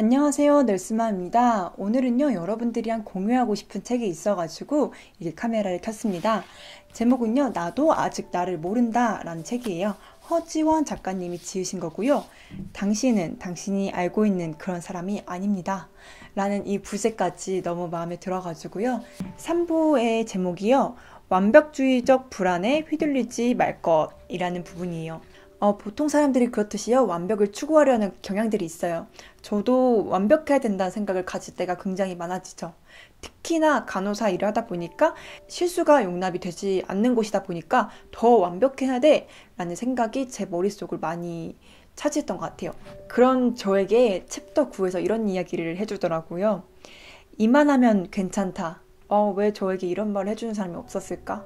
안녕하세요, 넬스마입니다. 오늘은요, 여러분들이랑 공유하고 싶은 책이 있어가지고 이게 카메라를 켰습니다. 제목은요, 나도 아직 나를 모른다 라는 책이에요. 허지원 작가님이 지으신 거고요. 당신은 당신이 알고 있는 그런 사람이 아닙니다. 라는 이 부제까지 너무 마음에 들어가지고요. 3부의 제목이요, 완벽주의적 불안에 휘둘리지 말 것이라는 부분이에요. 보통 사람들이 그렇듯이요, 완벽을 추구하려는 경향들이 있어요. 저도 완벽해야 된다는 생각을 가질 때가 굉장히 많아지죠. 특히나 간호사 일을 하다 보니까 실수가 용납이 되지 않는 곳이다 보니까 더 완벽해야 돼 라는 생각이 제 머릿속을 많이 차지했던 것 같아요. 그런 저에게 챕터 9에서 이런 이야기를 해주더라고요. 이만하면 괜찮다. 왜 저에게 이런 말을 해주는 사람이 없었을까?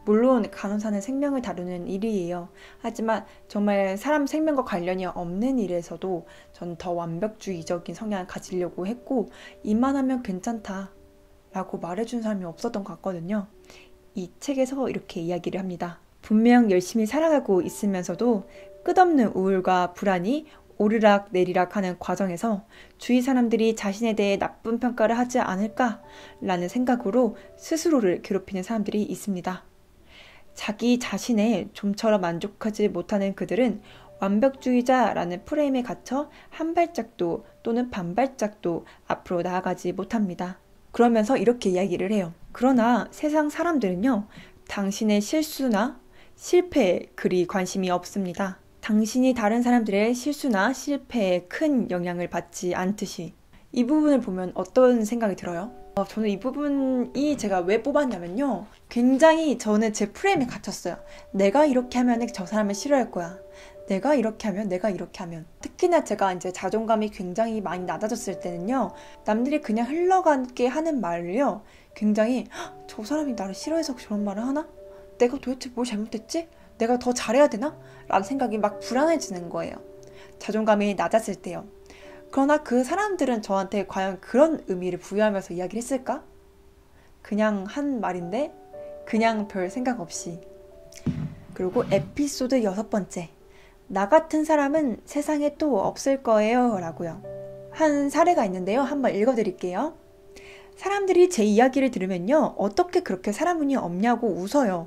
물론 간호사는 생명을 다루는 일이에요. 하지만 정말 사람 생명과 관련이 없는 일에서도 전 더 완벽주의적인 성향을 가지려고 했고, 이만하면 괜찮다 라고 말해준 사람이 없었던 것 같거든요. 이 책에서 이렇게 이야기를 합니다. 분명 열심히 살아가고 있으면서도 끝없는 우울과 불안이 오르락 내리락 하는 과정에서 주위 사람들이 자신에 대해 나쁜 평가를 하지 않을까 라는 생각으로 스스로를 괴롭히는 사람들이 있습니다. 자기 자신에 좀처럼 만족하지 못하는 그들은 완벽주의자라는 프레임에 갇혀 한 발짝도 또는 반 발짝도 앞으로 나아가지 못합니다. 그러면서 이렇게 이야기를 해요. 그러나 세상 사람들은요, 당신의 실수나 실패에 그리 관심이 없습니다. 당신이 다른 사람들의 실수나 실패에 큰 영향을 받지 않듯이. 이 부분을 보면 어떤 생각이 들어요? 저는 이 부분이 제가 왜 뽑았냐면요, 굉장히 저는 제 프레임에 갇혔어요. 내가 이렇게 하면 저 사람을 싫어할 거야. 내가 이렇게 하면. 특히나 제가 이제 자존감이 굉장히 많이 낮아졌을 때는요, 남들이 그냥 흘러가게 하는 말을요, 굉장히 저 사람이 나를 싫어해서 저런 말을 하나? 내가 도대체 뭘 잘못했지? 내가 더 잘해야 되나? 라는 생각이 막 불안해지는 거예요. 자존감이 낮았을 때요. 그러나 그 사람들은 저한테 과연 그런 의미를 부여하면서 이야기를 했을까? 그냥 한 말인데 그냥 별 생각 없이. 그리고 에피소드 6번째, 나 같은 사람은 세상에 또 없을 거예요 라고요. 한 사례가 있는데요, 한번 읽어드릴게요. 사람들이 제 이야기를 들으면요, 어떻게 그렇게 사람 운이 없냐고 웃어요.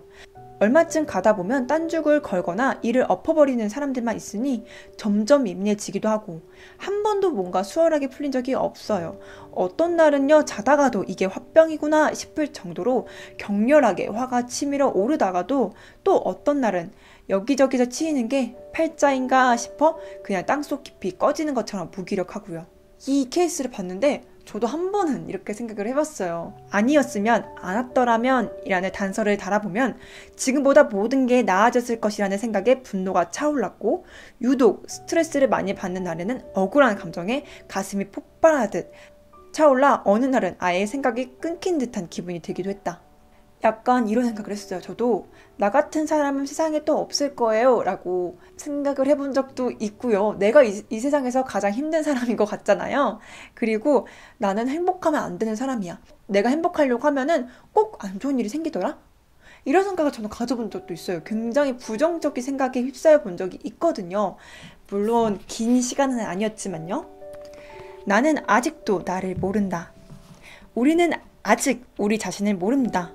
얼마쯤 가다 보면 딴죽을 걸거나 일을 엎어버리는 사람들만 있으니 점점 예민해지기도 하고, 한 번도 뭔가 수월하게 풀린 적이 없어요. 어떤 날은요, 자다가도 이게 화병이구나 싶을 정도로 격렬하게 화가 치밀어 오르다가도, 또 어떤 날은 여기저기서 치이는 게 팔자인가 싶어 그냥 땅속 깊이 꺼지는 것처럼 무기력하고요. 이 케이스를 봤는데 저도 한 번은 이렇게 생각을 해봤어요. 아니었으면, 안 왔더라면 이라는 단서를 달아보면 지금보다 모든 게 나아졌을 것이라는 생각에 분노가 차올랐고, 유독 스트레스를 많이 받는 날에는 억울한 감정에 가슴이 폭발하듯 차올라 어느 날은 아예 생각이 끊긴 듯한 기분이 들기도 했다. 약간 이런 생각을 했어요. 저도 나 같은 사람은 세상에 또 없을 거예요 라고 생각을 해본 적도 있고요. 내가 이 세상에서 가장 힘든 사람인 것 같잖아요. 그리고 나는 행복하면 안 되는 사람이야. 내가 행복하려고 하면은 꼭 안 좋은 일이 생기더라? 이런 생각을 저는 가져본 적도 있어요. 굉장히 부정적인 생각에 휩싸여 본 적이 있거든요. 물론 긴 시간은 아니었지만요. 나는 아직도 나를 모른다. 우리는 아직 우리 자신을 모릅니다.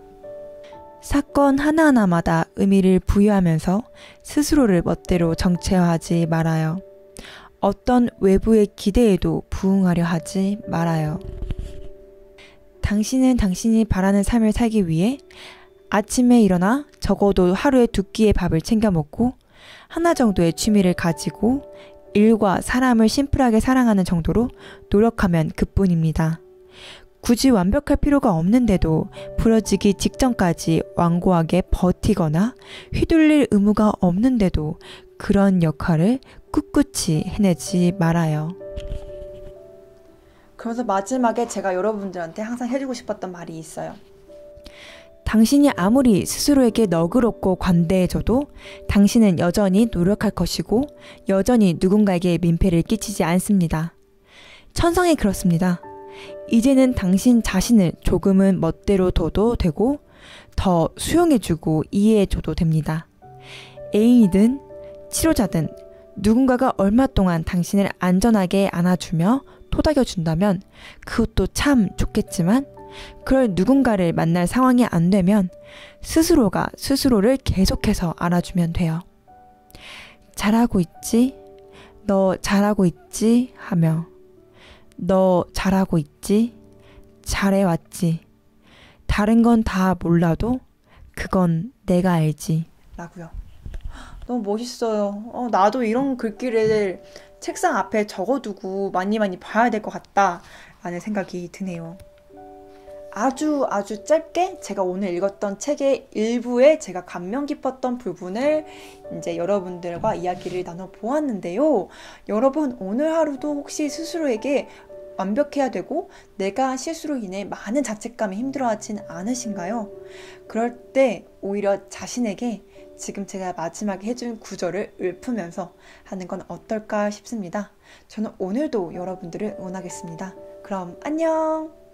사건 하나하나마다 의미를 부여하면서 스스로를 멋대로 정체화하지 말아요. 어떤 외부의 기대에도 부응하려 하지 말아요. 당신은 당신이 바라는 삶을 살기 위해 아침에 일어나 적어도 하루에 2끼의 밥을 챙겨 먹고, 하나 정도의 취미를 가지고 일과 사람을 심플하게 사랑하는 정도로 노력하면 그뿐입니다. 굳이 완벽할 필요가 없는데도 부러지기 직전까지 완고하게 버티거나 휘둘릴 의무가 없는데도 그런 역할을 꿋꿋이 해내지 말아요. 그래서 마지막에 제가 여러분들한테 항상 해주고 싶었던 말이 있어요. 당신이 아무리 스스로에게 너그럽고 관대해져도 당신은 여전히 노력할 것이고 여전히 누군가에게 민폐를 끼치지 않습니다. 천성이 그렇습니다. 이제는 당신 자신을 조금은 멋대로 둬도 되고 더 수용해주고 이해해줘도 됩니다. 애인이든 치료자든 누군가가 얼마 동안 당신을 안전하게 안아주며 토닥여준다면 그것도 참 좋겠지만 그럴 누군가를 만날 상황이 안 되면 스스로가 스스로를 계속해서 알아주면 돼요. 잘하고 있지? 너 잘하고 있지? 하며 너 잘하고 있지? 잘해왔지? 다른 건 다 몰라도 그건 내가 알지. 라고요. 너무 멋있어요. 나도 이런 글귀를 책상 앞에 적어두고 많이 봐야 될 것 같다 라는 생각이 드네요. 아주 짧게 제가 오늘 읽었던 책의 일부에 제가 감명 깊었던 부분을 이제 여러분들과 이야기를 나눠보았는데요. 여러분 오늘 하루도 혹시 스스로에게 완벽해야 되고 내가 실수로 인해 많은 자책감에 힘들어하진 않으신가요? 그럴 때 오히려 자신에게 지금 제가 마지막에 해준 구절을 읊으면서 하는 건 어떨까 싶습니다. 저는 오늘도 여러분들을 응원하겠습니다. 그럼 안녕!